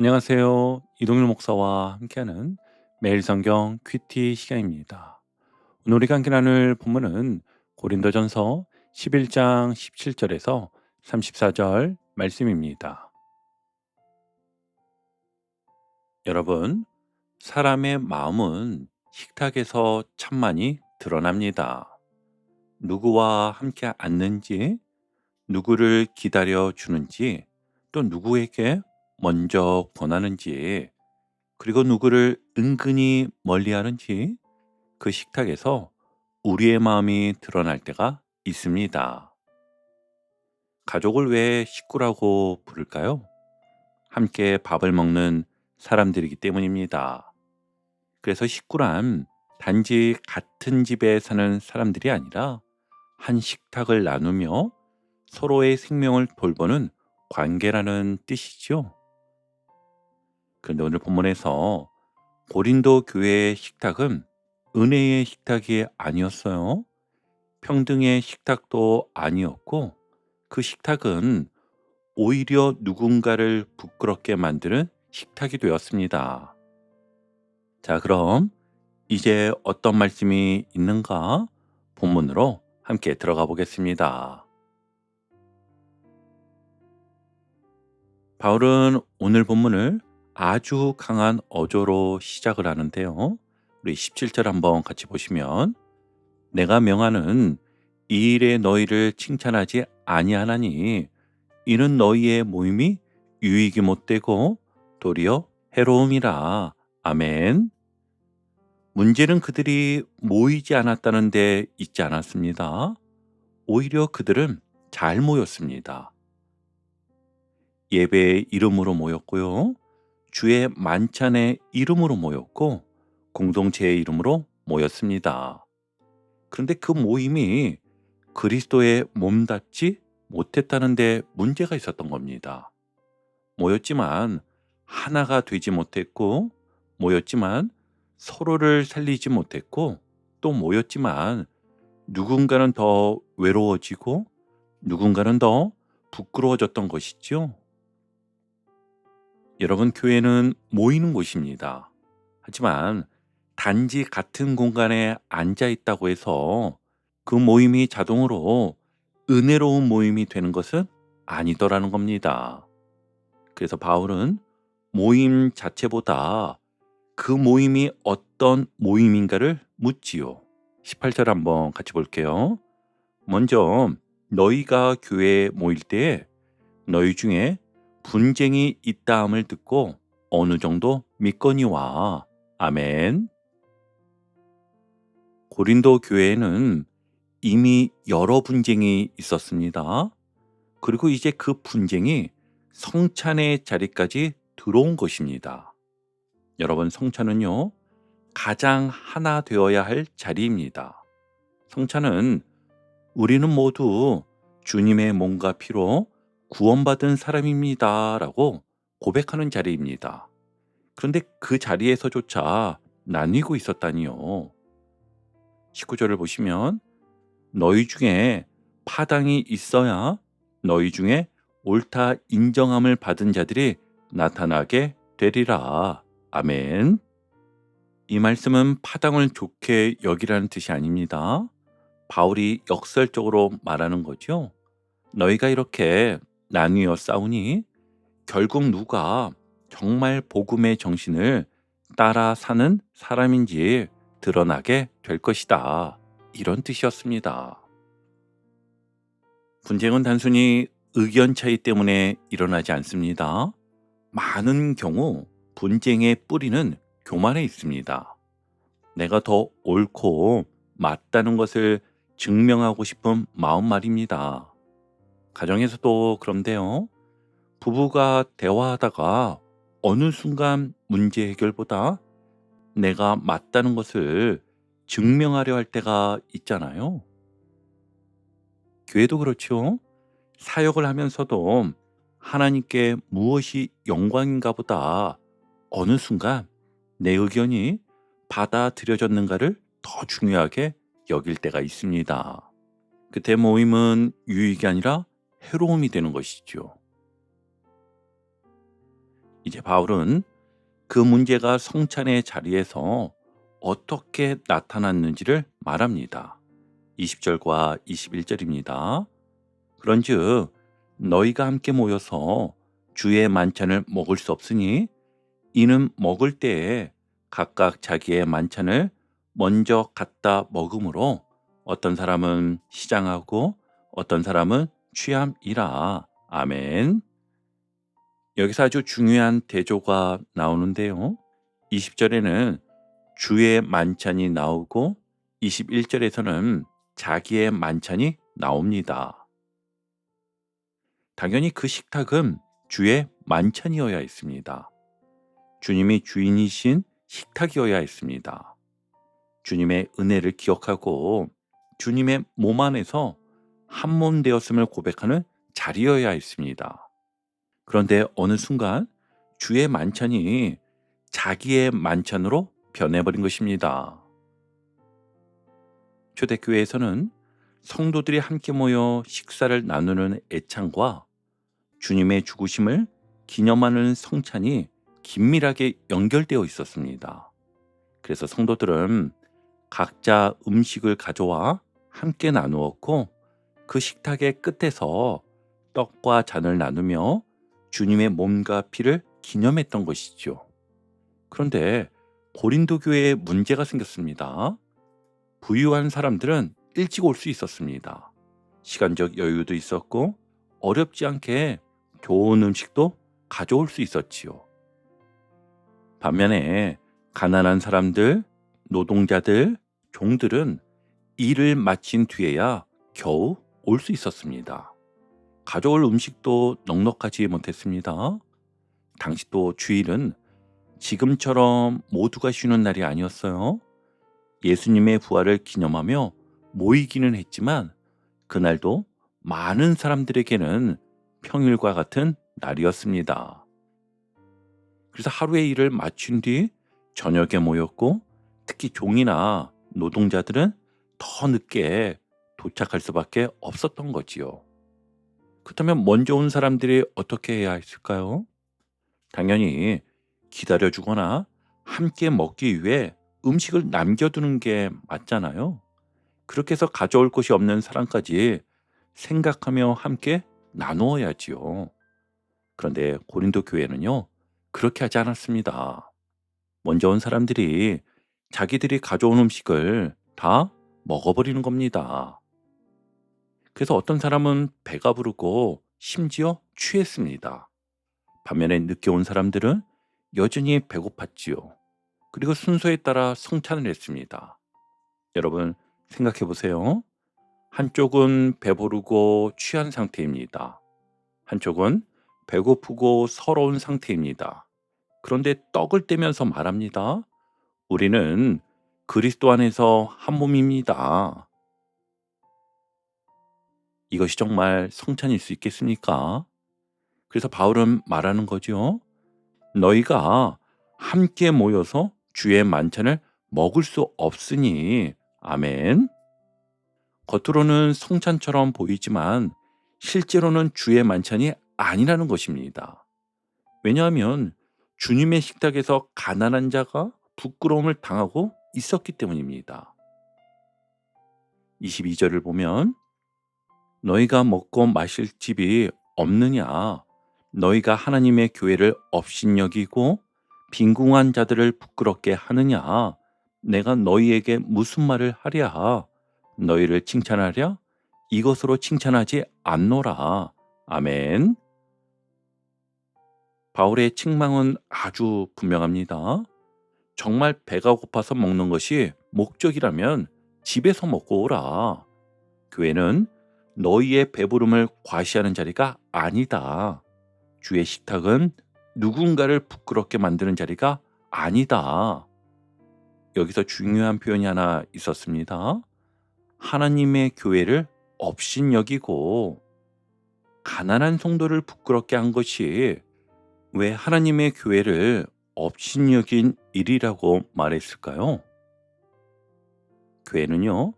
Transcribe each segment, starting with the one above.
안녕하세요. 이동일 목사와 함께하는 매일 성경 큐티 시간입니다. 오늘 우리가 함께 나눌 본문은 고린도전서 11장 17절에서 34절 말씀입니다. 여러분, 사람의 마음은 식탁에서 참 많이 드러납니다. 누구와 함께 앉는지, 누구를 기다려 주는지, 또 누구에게 먼저 권하는지, 그리고 누구를 은근히 멀리하는지 그 식탁에서 우리의 마음이 드러날 때가 있습니다. 가족을 왜 식구라고 부를까요? 함께 밥을 먹는 사람들이기 때문입니다. 그래서 식구란 단지 같은 집에 사는 사람들이 아니라 한 식탁을 나누며 서로의 생명을 돌보는 관계라는 뜻이죠. 그런데 오늘 본문에서 고린도 교회의 식탁은 은혜의 식탁이 아니었어요. 평등의 식탁도 아니었고, 그 식탁은 오히려 누군가를 부끄럽게 만드는 식탁이 되었습니다. 자, 그럼 이제 어떤 말씀이 있는가 본문으로 함께 들어가 보겠습니다. 바울은 오늘 본문을 아주 강한 어조로 시작을 하는데요. 우리 17절 한번 같이 보시면, 내가 명하는 이 일에 너희를 칭찬하지 아니하나니 이는 너희의 모임이 유익이 못되고 도리어 해로움이라. 아멘. 문제는 그들이 모이지 않았다는 데 있지 않았습니다. 오히려 그들은 잘 모였습니다. 예배의 이름으로 모였고요. 주의 만찬의 이름으로 모였고 공동체의 이름으로 모였습니다. 그런데 그 모임이 그리스도의 몸답지 못했다는 데 문제가 있었던 겁니다. 모였지만 하나가 되지 못했고, 모였지만 서로를 살리지 못했고, 또 모였지만 누군가는 더 외로워지고 누군가는 더 부끄러워졌던 것이죠. 여러분, 교회는 모이는 곳입니다. 하지만 단지 같은 공간에 앉아 있다고 해서 그 모임이 자동으로 은혜로운 모임이 되는 것은 아니더라는 겁니다. 그래서 바울은 모임 자체보다 그 모임이 어떤 모임인가를 묻지요. 18절 한번 같이 볼게요. 먼저 너희가 교회에 모일 때에 너희 중에 분쟁이 있다함을 듣고 어느 정도 믿거니와. 아멘. 고린도 교회에는 이미 여러 분쟁이 있었습니다. 그리고 이제 그 분쟁이 성찬의 자리까지 들어온 것입니다. 여러분, 성찬은요, 가장 하나 되어야 할 자리입니다. 성찬은 우리는 모두 주님의 몸과 피로 구원받은 사람입니다 라고 고백하는 자리입니다. 그런데 그 자리에서조차 나뉘고 있었다니요. 19절을 보시면, 너희 중에 파당이 있어야 너희 중에 옳다 인정함을 받은 자들이 나타나게 되리라. 아멘. 이 말씀은 파당을 좋게 여기라는 뜻이 아닙니다. 바울이 역설적으로 말하는 거죠. 너희가 이렇게 나뉘어 싸우니 결국 누가 정말 복음의 정신을 따라 사는 사람인지 드러나게 될 것이다. 이런 뜻이었습니다. 분쟁은 단순히 의견 차이 때문에 일어나지 않습니다. 많은 경우 분쟁의 뿌리는 교만에 있습니다. 내가 더 옳고 맞다는 것을 증명하고 싶은 마음 말입니다. 가정에서도 그런데요. 부부가 대화하다가 어느 순간 문제 해결보다 내가 맞다는 것을 증명하려 할 때가 있잖아요. 교회도 그렇죠. 사역을 하면서도 하나님께 무엇이 영광인가 보다 어느 순간 내 의견이 받아들여졌는가를 더 중요하게 여길 때가 있습니다. 그때 모임은 유익이 아니라 해로움이 되는 것이죠. 이제 바울은 그 문제가 성찬의 자리에서 어떻게 나타났는지를 말합니다. 20절과 21절입니다. 그런즉 너희가 함께 모여서 주의 만찬을 먹을 수 없으니 이는 먹을 때에 각각 자기의 만찬을 먼저 갖다 먹음으로 어떤 사람은 시장하고 어떤 사람은 취함이라. 아멘. 여기서 아주 중요한 대조가 나오는데요. 20절에는 주의 만찬이 나오고 21절에서는 자기의 만찬이 나옵니다. 당연히 그 식탁은 주의 만찬이어야 했습니다. 주님이 주인이신 식탁이어야 했습니다. 주님의 은혜를 기억하고 주님의 몸 안에서 한 몸 되었음을 고백하는 자리여야 했습니다. 그런데 어느 순간 주의 만찬이 자기의 만찬으로 변해버린 것입니다. 초대교회에서는 성도들이 함께 모여 식사를 나누는 애창과 주님의 죽으심을 기념하는 성찬이 긴밀하게 연결되어 있었습니다. 그래서 성도들은 각자 음식을 가져와 함께 나누었고 그 식탁의 끝에서 떡과 잔을 나누며 주님의 몸과 피를 기념했던 것이죠. 그런데 고린도 교회에 문제가 생겼습니다. 부유한 사람들은 일찍 올 수 있었습니다. 시간적 여유도 있었고 어렵지 않게 좋은 음식도 가져올 수 있었지요. 반면에 가난한 사람들, 노동자들, 종들은 일을 마친 뒤에야 겨우 올 수 있었습니다. 가져올 음식도 넉넉하지 못했습니다. 당시 또 주일은 지금처럼 모두가 쉬는 날이 아니었어요. 예수님의 부활을 기념하며 모이기는 했지만 그날도 많은 사람들에게는 평일과 같은 날이었습니다. 그래서 하루의 일을 마친 뒤 저녁에 모였고 특히 종이나 노동자들은 더 늦게 도착할 수밖에 없었던 거지요. 그렇다면 먼저 온 사람들이 어떻게 해야 했을까요? 당연히 기다려주거나 함께 먹기 위해 음식을 남겨두는 게 맞잖아요. 그렇게 해서 가져올 곳이 없는 사람까지 생각하며 함께 나누어야지요. 그런데 고린도 교회는요, 그렇게 하지 않았습니다. 먼저 온 사람들이 자기들이 가져온 음식을 다 먹어버리는 겁니다. 그래서 어떤 사람은 배가 부르고 심지어 취했습니다. 반면에 늦게 온 사람들은 여전히 배고팠지요. 그리고 순서에 따라 성찬을 했습니다. 여러분 생각해 보세요. 한쪽은 배부르고 취한 상태입니다. 한쪽은 배고프고 서러운 상태입니다. 그런데 떡을 떼면서 말합니다. 우리는 그리스도 안에서 한 몸입니다. 이것이 정말 성찬일 수 있겠습니까? 그래서 바울은 말하는 거죠. 너희가 함께 모여서 주의 만찬을 먹을 수 없으니. 아멘. 겉으로는 성찬처럼 보이지만 실제로는 주의 만찬이 아니라는 것입니다. 왜냐하면 주님의 식탁에서 가난한 자가 부끄러움을 당하고 있었기 때문입니다. 22절을 보면 너희가 먹고 마실 집이 없느냐? 너희가 하나님의 교회를 업신여기고 빈궁한 자들을 부끄럽게 하느냐? 내가 너희에게 무슨 말을 하랴? 너희를 칭찬하랴? 이것으로 칭찬하지 않노라. 아멘. 바울의 책망은 아주 분명합니다. 정말 배가 고파서 먹는 것이 목적이라면 집에서 먹고 오라. 교회는 너희의 배부름을 과시하는 자리가 아니다. 주의 식탁은 누군가를 부끄럽게 만드는 자리가 아니다. 여기서 중요한 표현이 하나 있었습니다. 하나님의 교회를 업신여기고 가난한 성도를 부끄럽게 한 것이 왜 하나님의 교회를 업신여긴 일이라고 말했을까요? 교회는요,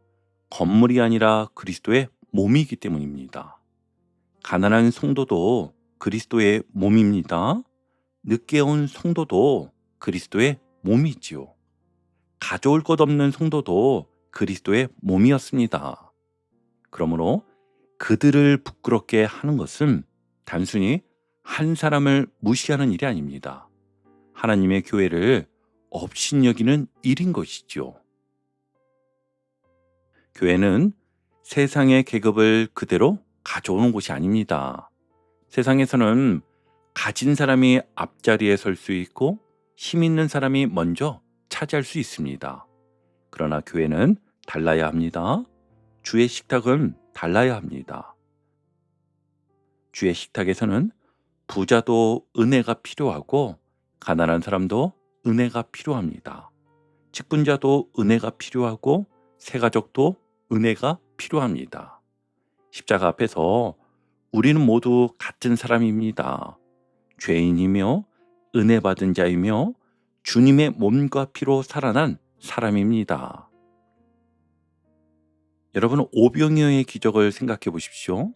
건물이 아니라 그리스도의 몸이기 때문입니다. 가난한 성도도 그리스도의 몸입니다. 늦게 온 성도도 그리스도의 몸이지요. 가져올 것 없는 성도도 그리스도의 몸이었습니다. 그러므로 그들을 부끄럽게 하는 것은 단순히 한 사람을 무시하는 일이 아닙니다. 하나님의 교회를 업신여기는 일인 것이죠. 교회는 세상의 계급을 그대로 가져오는 곳이 아닙니다. 세상에서는 가진 사람이 앞자리에 설 수 있고 힘 있는 사람이 먼저 차지할 수 있습니다. 그러나 교회는 달라야 합니다. 주의 식탁은 달라야 합니다. 주의 식탁에서는 부자도 은혜가 필요하고 가난한 사람도 은혜가 필요합니다. 직분자도 은혜가 필요하고 새가족도 은혜가 필요합니다. 십자가 앞에서 우리는 모두 같은 사람입니다. 죄인이며 은혜 받은 자이며 주님의 몸과 피로 살아난 사람입니다. 여러분, 오병이어의 기적을 생각해 보십시오.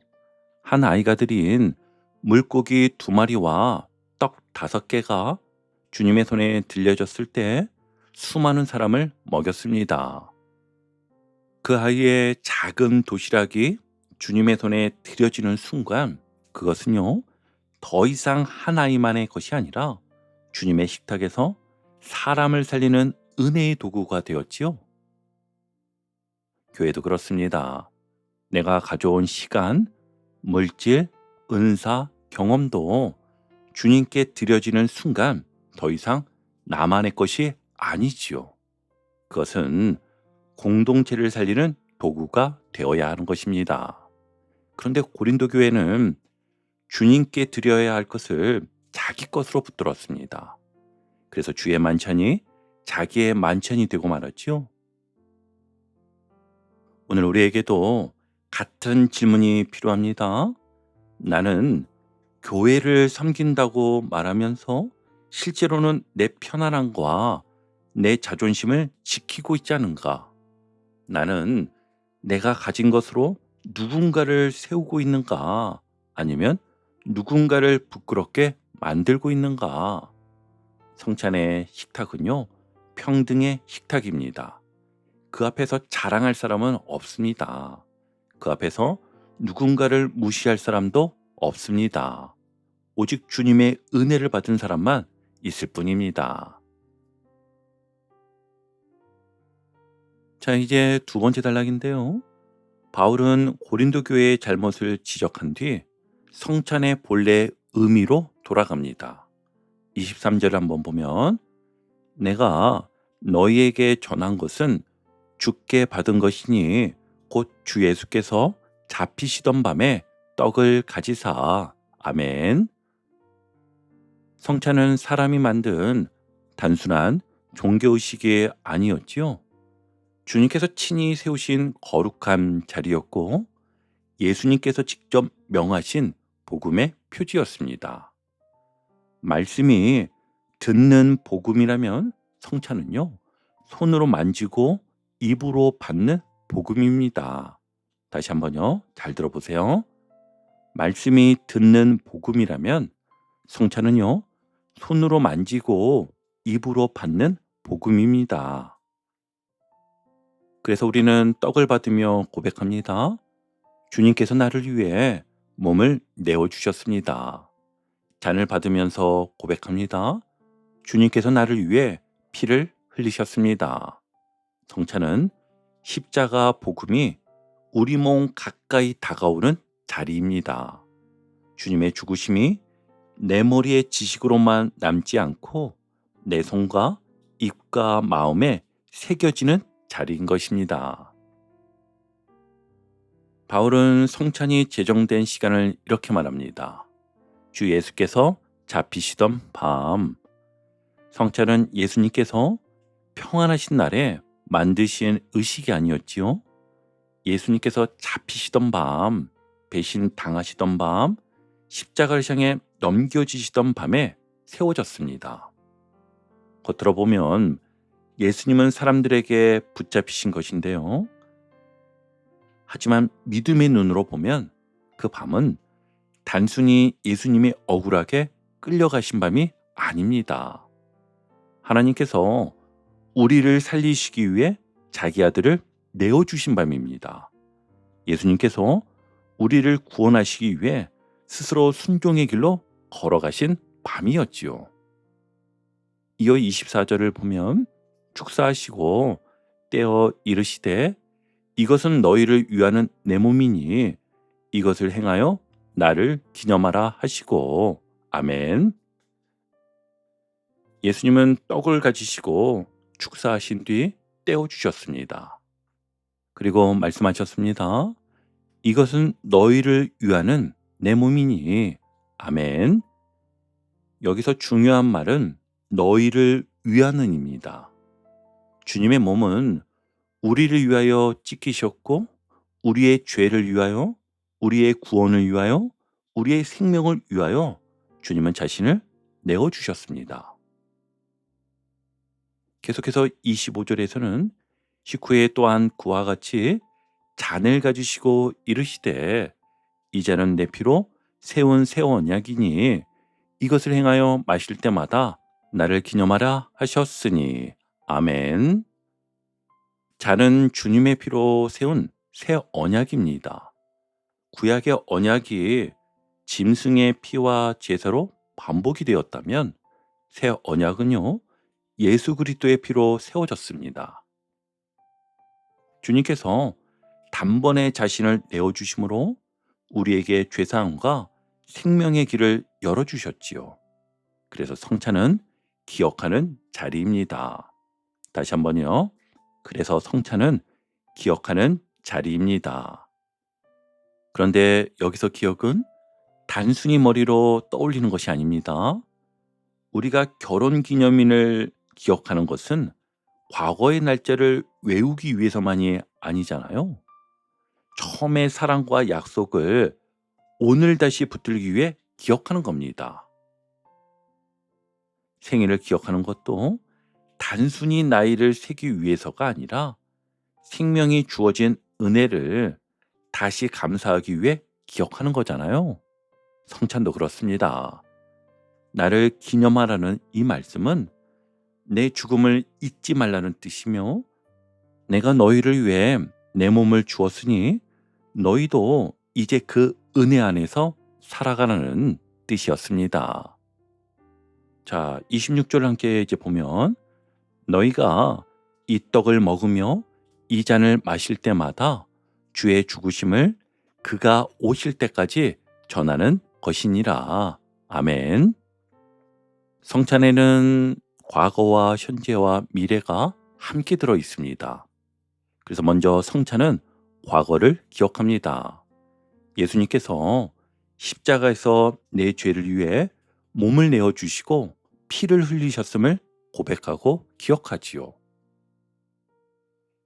한 아이가 드린 물고기 2마리와 떡 5개가 주님의 손에 들려졌을 때 수많은 사람을 먹였습니다. 그 아이의 작은 도시락이 주님의 손에 들여지는 순간 그것은요, 더 이상 한 아이만의 것이 아니라 주님의 식탁에서 사람을 살리는 은혜의 도구가 되었지요. 교회도 그렇습니다. 내가 가져온 시간, 물질, 은사, 경험도 주님께 드려지는 순간 더 이상 나만의 것이 아니지요. 그것은 공동체를 살리는 도구가 되어야 하는 것입니다. 그런데 고린도 교회는 주님께 드려야 할 것을 자기 것으로 붙들었습니다. 그래서 주의 만찬이 자기의 만찬이 되고 말았지요. 오늘 우리에게도 같은 질문이 필요합니다. 나는 교회를 섬긴다고 말하면서 실제로는 내 편안함과 내 자존심을 지키고 있지 않은가? 나는 내가 가진 것으로 누군가를 세우고 있는가? 아니면 누군가를 부끄럽게 만들고 있는가? 성찬의 식탁은요, 평등의 식탁입니다. 그 앞에서 자랑할 사람은 없습니다. 그 앞에서 누군가를 무시할 사람도 없습니다. 오직 주님의 은혜를 받은 사람만 있을 뿐입니다. 자, 이제 2번째 단락인데요. 바울은 고린도 교회의 잘못을 지적한 뒤 성찬의 본래 의미로 돌아갑니다. 23절을 한번 보면 내가 너희에게 전한 것은 주께 받은 것이니 곧 주 예수께서 잡히시던 밤에 떡을 가지사. 아멘. 성찬은 사람이 만든 단순한 종교의식이 아니었지요. 주님께서 친히 세우신 거룩한 자리였고 예수님께서 직접 명하신 복음의 표지였습니다. 말씀이 듣는 복음이라면 성찬은요, 손으로 만지고 입으로 받는 복음입니다. 다시 한번요, 잘 들어보세요. 말씀이 듣는 복음이라면 성찬은요, 손으로 만지고 입으로 받는 복음입니다. 그래서 우리는 떡을 받으며 고백합니다. 주님께서 나를 위해 몸을 내어주셨습니다. 잔을 받으면서 고백합니다. 주님께서 나를 위해 피를 흘리셨습니다. 성찬은 십자가 복음이 우리 몸 가까이 다가오는 자리입니다. 주님의 죽으심이 내 머리의 지식으로만 남지 않고 내 손과 입과 마음에 새겨지는 자리인 것입니다. 바울은 성찬이 제정된 시간을 이렇게 말합니다. 주 예수께서 잡히시던 밤. 성찬은 예수님께서 평안하신 날에 만드신 의식이 아니었지요. 예수님께서 잡히시던 밤, 배신 당하시던 밤, 십자가를 향해 넘겨지시던 밤에 세워졌습니다. 겉으로 보면 예수님은 사람들에게 붙잡히신 것인데요. 하지만 믿음의 눈으로 보면 그 밤은 단순히 예수님이 억울하게 끌려가신 밤이 아닙니다. 하나님께서 우리를 살리시기 위해 자기 아들을 내어주신 밤입니다. 예수님께서 우리를 구원하시기 위해 스스로 순종의 길로 걸어가신 밤이었지요. 이어 24절을 보면 축사하시고 떼어 이르시되 이것은 너희를 위하는 내 몸이니 이것을 행하여 나를 기념하라 하시고 아멘. 예수님은 떡을 가지시고 축사하신 뒤 떼어 주셨습니다. 그리고 말씀하셨습니다. 이것은 너희를 위하는 내 몸이니 아멘. 여기서 중요한 말은 너희를 위하는입니다. 주님의 몸은 우리를 위하여 찢기셨고 우리의 죄를 위하여 우리의 구원을 위하여 우리의 생명을 위하여 주님은 자신을 내어주셨습니다. 계속해서 25절에서는 식후에 또한 그와 같이 잔을 가지시고 이르시되 이 잔은 내 피로 세운 새 언약이니 이것을 행하여 마실 때마다 나를 기념하라 하셨으니 아멘. 잔은 주님의 피로 세운 새 언약입니다. 구약의 언약이 짐승의 피와 제사로 반복이 되었다면 새 언약은요 예수 그리스도의 피로 세워졌습니다. 주님께서 단번에 자신을 내어주심으로 우리에게 죄사함과 생명의 길을 열어주셨지요. 그래서 성찬은 기억하는 자리입니다. 다시 한번요. 그래서 성찬은 기억하는 자리입니다. 그런데 여기서 기억은 단순히 머리로 떠올리는 것이 아닙니다. 우리가 결혼기념일을 기억하는 것은 과거의 날짜를 외우기 위해서만이 아니잖아요. 처음의 사랑과 약속을 오늘 다시 붙들기 위해 기억하는 겁니다. 생일을 기억하는 것도 단순히 나이를 세기 위해서가 아니라 생명이 주어진 은혜를 다시 감사하기 위해 기억하는 거잖아요. 성찬도 그렇습니다. 나를 기념하라는 이 말씀은 내 죽음을 잊지 말라는 뜻이며 내가 너희를 위해 내 몸을 주었으니 너희도 이제 그 은혜 안에서 살아가라는 뜻이었습니다. 자, 26절 함께 이제 보면 너희가 이 떡을 먹으며 이 잔을 마실 때마다 주의 죽으심을 그가 오실 때까지 전하는 것이니라. 아멘. 성찬에는 과거와 현재와 미래가 함께 들어 있습니다. 그래서 먼저 성찬은 과거를 기억합니다. 예수님께서 십자가에서 내 죄를 위해 몸을 내어 주시고 피를 흘리셨음을 고백하고 기억하지요.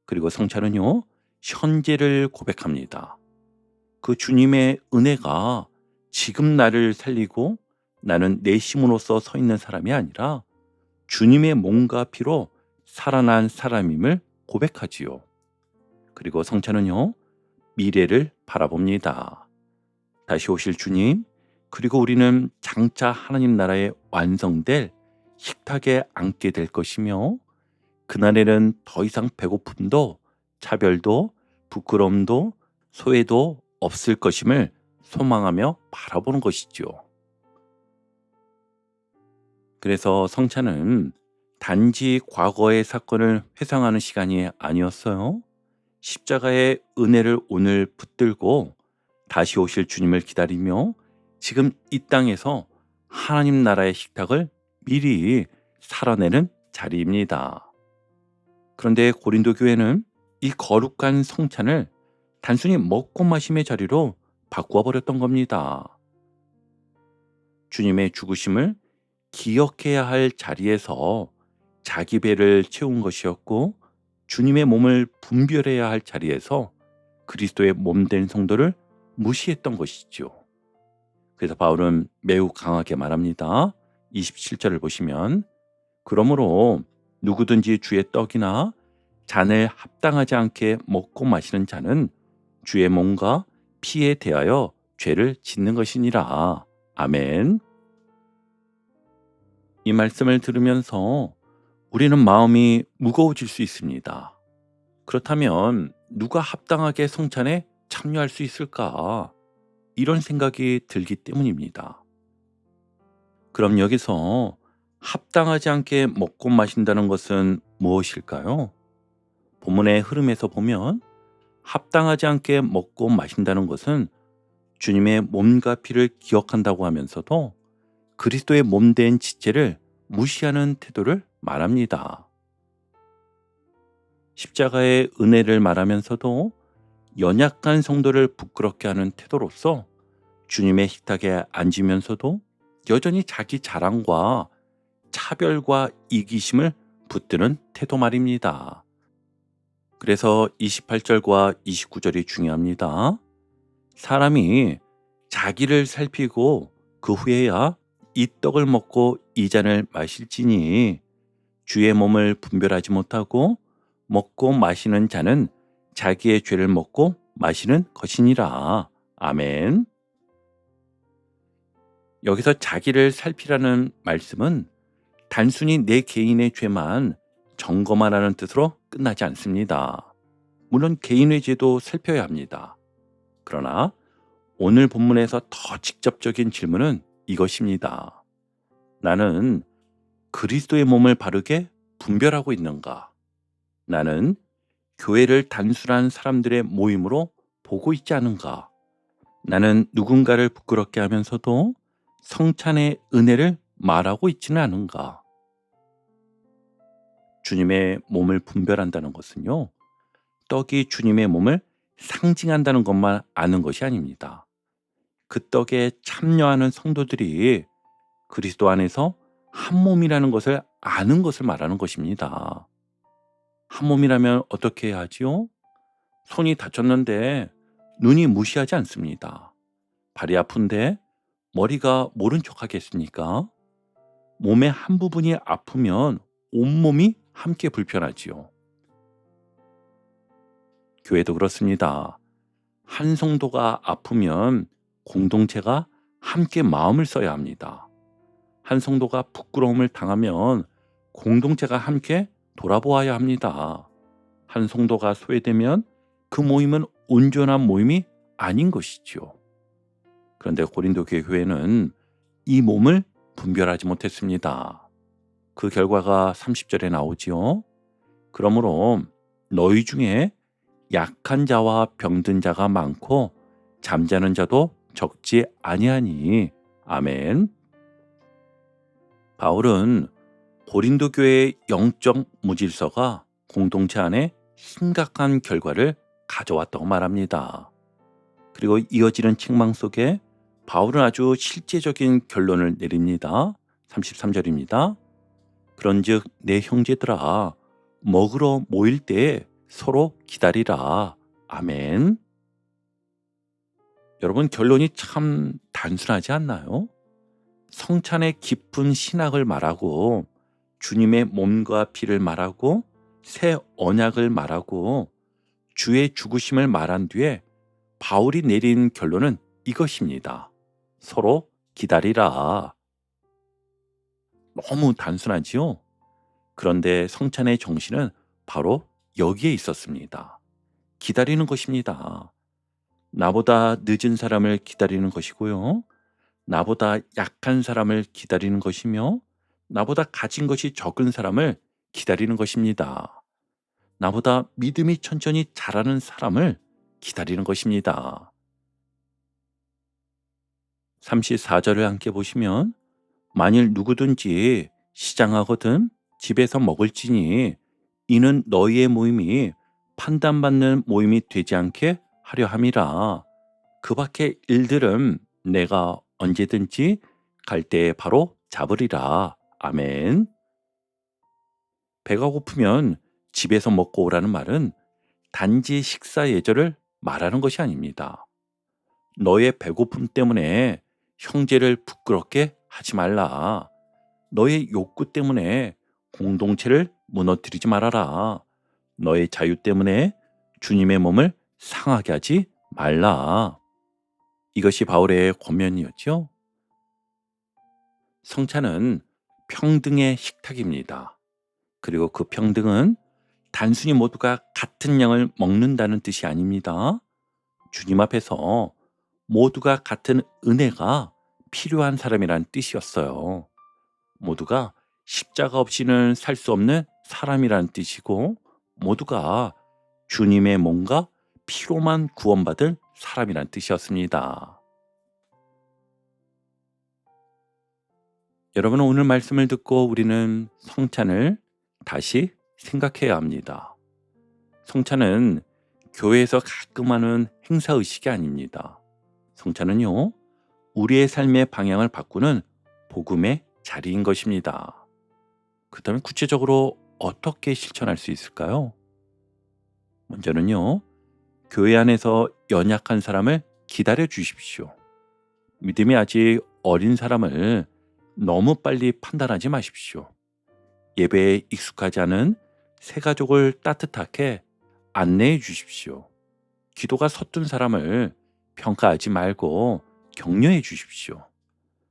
그리고 성찬은요, 현재를 고백합니다. 그 주님의 은혜가 지금 나를 살리고 나는 내 힘으로써 서 있는 사람이 아니라 주님의 몸과 피로 살아난 사람임을 고백하지요. 그리고 성찬은요, 미래를 바라봅니다. 다시 오실 주님, 그리고 우리는 장차 하나님 나라에 완성될 식탁에 앉게 될 것이며 그날에는 더 이상 배고픔도 차별도 부끄러움도 소외도 없을 것임을 소망하며 바라보는 것이죠. 그래서 성찬은 단지 과거의 사건을 회상하는 시간이 아니었어요. 십자가의 은혜를 오늘 붙들고 다시 오실 주님을 기다리며 지금 이 땅에서 하나님 나라의 식탁을 미리 살아내는 자리입니다. 그런데 고린도 교회는 이 거룩한 성찬을 단순히 먹고 마심의 자리로 바꾸어 버렸던 겁니다. 주님의 죽으심을 기억해야 할 자리에서 자기 배를 채운 것이었고 주님의 몸을 분별해야 할 자리에서 그리스도의 몸된 성도를 무시했던 것이죠. 그래서 바울은 매우 강하게 말합니다. 27절을 보시면 그러므로 누구든지 주의 떡이나 잔을 합당하지 않게 먹고 마시는 자는 주의 몸과 피에 대하여 죄를 짓는 것이니라. 아멘. 이 말씀을 들으면서 우리는 마음이 무거워질 수 있습니다. 그렇다면 누가 합당하게 성찬에 참여할 수 있을까? 이런 생각이 들기 때문입니다. 그럼 여기서 합당하지 않게 먹고 마신다는 것은 무엇일까요? 본문의 흐름에서 보면 합당하지 않게 먹고 마신다는 것은 주님의 몸과 피를 기억한다고 하면서도 그리스도의 몸된 지체를 무시하는 태도를 말합니다. 십자가의 은혜를 말하면서도 연약한 성도를 부끄럽게 하는 태도로서 주님의 식탁에 앉으면서도 여전히 자기 자랑과 차별과 이기심을 붙드는 태도 말입니다. 그래서 28절과 29절이 중요합니다. 사람이 자기를 살피고 그 후에야 이 떡을 먹고 이 잔을 마실지니 주의 몸을 분별하지 못하고 먹고 마시는 자는 자기의 죄를 먹고 마시는 것이니라. 아멘. 여기서 자기를 살피라는 말씀은 단순히 내 개인의 죄만 점검하라는 뜻으로 끝나지 않습니다. 물론 개인의 죄도 살펴야 합니다. 그러나 오늘 본문에서 더 직접적인 질문은 이것입니다. 나는 그리스도의 몸을 바르게 분별하고 있는가? 나는 교회를 단순한 사람들의 모임으로 보고 있지 않은가? 나는 누군가를 부끄럽게 하면서도 성찬의 은혜를 말하고 있지는 않은가? 주님의 몸을 분별한다는 것은요, 떡이 주님의 몸을 상징한다는 것만 아는 것이 아닙니다. 그 떡에 참여하는 성도들이 그리스도 안에서 한 몸이라는 것을 아는 것을 말하는 것입니다. 한 몸이라면 어떻게 해야 하지요? 손이 다쳤는데 눈이 무시하지 않습니다. 발이 아픈데 머리가 모른 척 하겠습니까? 몸의 한 부분이 아프면 온몸이 함께 불편하지요. 교회도 그렇습니다. 한 성도가 아프면 공동체가 함께 마음을 써야 합니다. 한 성도가 부끄러움을 당하면 공동체가 함께 돌아보아야 합니다. 한 성도가 소외되면 그 모임은 온전한 모임이 아닌 것이죠. 그런데 고린도 교회는 이 몸을 분별하지 못했습니다. 그 결과가 30절에 나오지요. 그러므로 너희 중에 약한 자와 병든 자가 많고 잠자는 자도 적지 아니하니. 아멘. 바울은 고린도 교회의 영적 무질서가 공동체 안에 심각한 결과를 가져왔다고 말합니다. 그리고 이어지는 책망 속에 바울은 아주 실제적인 결론을 내립니다. 33절입니다. 그런즉 내 형제들아 먹으러 모일 때에 서로 기다리라. 아멘. 여러분, 결론이 참 단순하지 않나요? 성찬의 깊은 신학을 말하고 주님의 몸과 피를 말하고 새 언약을 말하고 주의 죽으심을 말한 뒤에 바울이 내린 결론은 이것입니다. 서로 기다리라. 너무 단순하지요? 그런데 성찬의 정신은 바로 여기에 있었습니다. 기다리는 것입니다. 나보다 늦은 사람을 기다리는 것이고요. 나보다 약한 사람을 기다리는 것이며 나보다 가진 것이 적은 사람을 기다리는 것입니다. 나보다 믿음이 천천히 자라는 사람을 기다리는 것입니다. 34절을 함께 보시면 만일 누구든지 시장하거든 집에서 먹을지니 이는 너희의 모임이 판단받는 모임이 되지 않게 하려 함이라. 그 밖의 일들은 내가 언제든지 갈 때에 바로 잡으리라. 아멘. 배가 고프면 집에서 먹고 오라는 말은 단지 식사 예절을 말하는 것이 아닙니다. 너의 배고픔 때문에 형제를 부끄럽게 하지 말라. 너의 욕구 때문에 공동체를 무너뜨리지 말아라. 너의 자유 때문에 주님의 몸을 상하게 하지 말라. 이것이 바울의 권면이었죠. 성찬은 평등의 식탁입니다. 그리고 그 평등은 단순히 모두가 같은 양을 먹는다는 뜻이 아닙니다. 주님 앞에서 모두가 같은 은혜가 필요한 사람이란 뜻이었어요. 모두가 십자가 없이는 살 수 없는 사람이란 뜻이고, 모두가 주님의 몸과 피로만 구원받을 사람이란 뜻이었습니다. 여러분, 오늘 말씀을 듣고 우리는 성찬을 다시 생각해야 합니다. 성찬은 교회에서 가끔 하는 행사의식이 아닙니다. 성찬은요, 우리의 삶의 방향을 바꾸는 복음의 자리인 것입니다. 그렇다면 구체적으로 어떻게 실천할 수 있을까요? 먼저는요, 교회 안에서 연약한 사람을 기다려 주십시오. 믿음이 아직 어린 사람을 너무 빨리 판단하지 마십시오. 예배에 익숙하지 않은 새 가족을 따뜻하게 안내해 주십시오. 기도가 서툰 사람을 평가하지 말고 격려해 주십시오.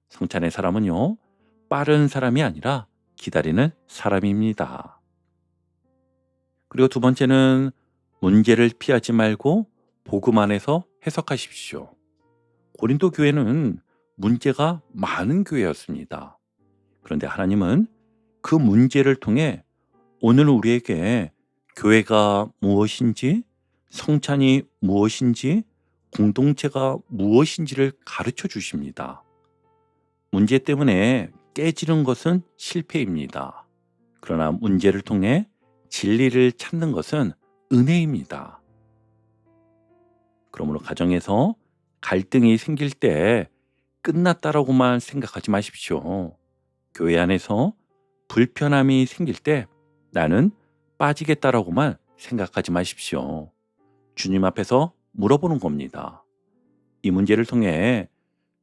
성찬의 사람은요, 빠른 사람이 아니라 기다리는 사람입니다. 그리고 두 번째는 문제를 피하지 말고 복음 안에서 해석하십시오. 고린도 교회는 문제가 많은 교회였습니다. 그런데 하나님은 그 문제를 통해 오늘 우리에게 교회가 무엇인지, 성찬이 무엇인지, 공동체가 무엇인지를 가르쳐 주십니다. 문제 때문에 깨지는 것은 실패입니다. 그러나 문제를 통해 진리를 찾는 것은 은혜입니다. 그러므로 가정에서 갈등이 생길 때 끝났다라고만 생각하지 마십시오. 교회 안에서 불편함이 생길 때 나는 빠지겠다라고만 생각하지 마십시오. 주님 앞에서 물어보는 겁니다. 이 문제를 통해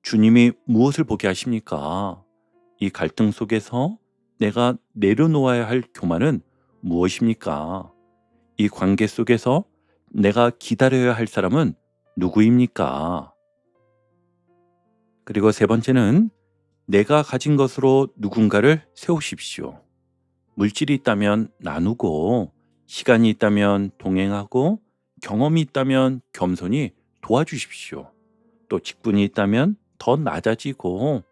주님이 무엇을 보게 하십니까? 이 갈등 속에서 내가 내려놓아야 할 교만은 무엇입니까? 이 관계 속에서 내가 기다려야 할 사람은 누구입니까? 그리고 세 번째는 내가 가진 것으로 누군가를 세우십시오. 물질이 있다면 나누고, 시간이 있다면 동행하고, 경험이 있다면 겸손히 도와주십시오. 또 직분이 있다면 더 낮아지고,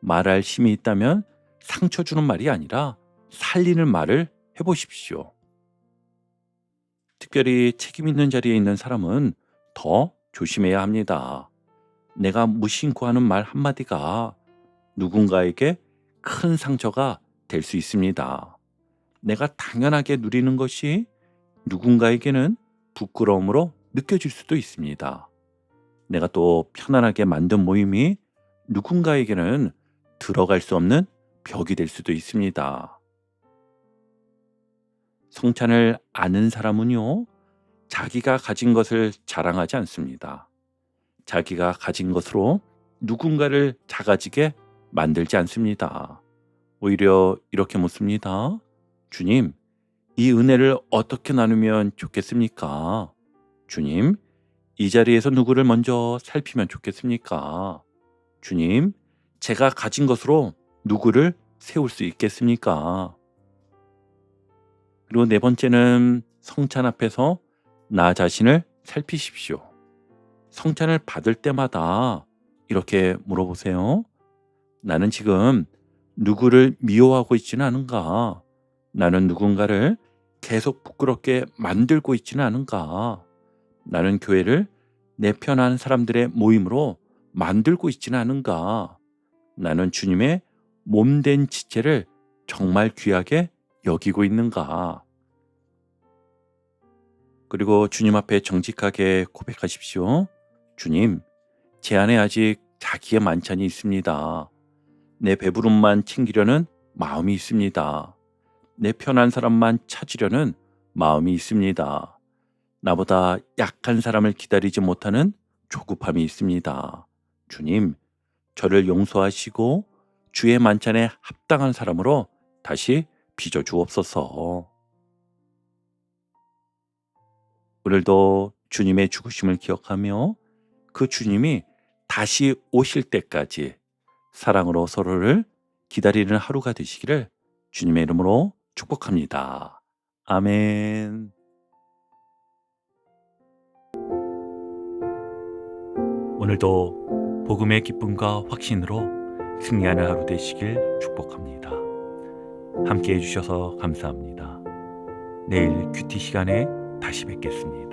말할 힘이 있다면 상처 주는 말이 아니라 살리는 말을 해보십시오. 특별히 책임 있는 자리에 있는 사람은 더 조심해야 합니다. 내가 무심코 하는 말 한마디가 누군가에게 큰 상처가 될 수 있습니다. 내가 당연하게 누리는 것이 누군가에게는 부끄러움으로 느껴질 수도 있습니다. 내가 또 편안하게 만든 모임이 누군가에게는 들어갈 수 없는 벽이 될 수도 있습니다. 성찬을 아는 사람은요, 자기가 가진 것을 자랑하지 않습니다. 자기가 가진 것으로 누군가를 작아지게 만들지 않습니다. 오히려 이렇게 묻습니다. 주님, 이 은혜를 어떻게 나누면 좋겠습니까? 주님, 이 자리에서 누구를 먼저 살피면 좋겠습니까? 주님, 제가 가진 것으로 누구를 세울 수 있겠습니까? 그리고 네 번째는 성찬 앞에서 나 자신을 살피십시오. 성찬을 받을 때마다 이렇게 물어보세요. 나는 지금 누구를 미워하고 있지는 않은가? 나는 누군가를 계속 부끄럽게 만들고 있지는 않은가? 나는 교회를 내 편한 사람들의 모임으로 만들고 있지는 않은가? 나는 주님의 몸된 지체를 정말 귀하게 여기고 있는가? 그리고 주님 앞에 정직하게 고백하십시오. 주님, 제 안에 아직 자기의 만찬이 있습니다. 내 배부름만 챙기려는 마음이 있습니다. 내 편한 사람만 찾으려는 마음이 있습니다. 나보다 약한 사람을 기다리지 못하는 조급함이 있습니다. 주님, 저를 용서하시고 주의 만찬에 합당한 사람으로 다시 빚어 주옵소서. 오늘도 주님의 죽으심을 기억하며 그 주님이 다시 오실 때까지 사랑으로 서로를 기다리는 하루가 되시기를 주님의 이름으로 축복합니다. 아멘. 오늘도 복음의 기쁨과 확신으로 승리하는 하루 되시길 축복합니다. 함께 해주셔서 감사합니다. 내일 큐티 시간에 다시 뵙겠습니다.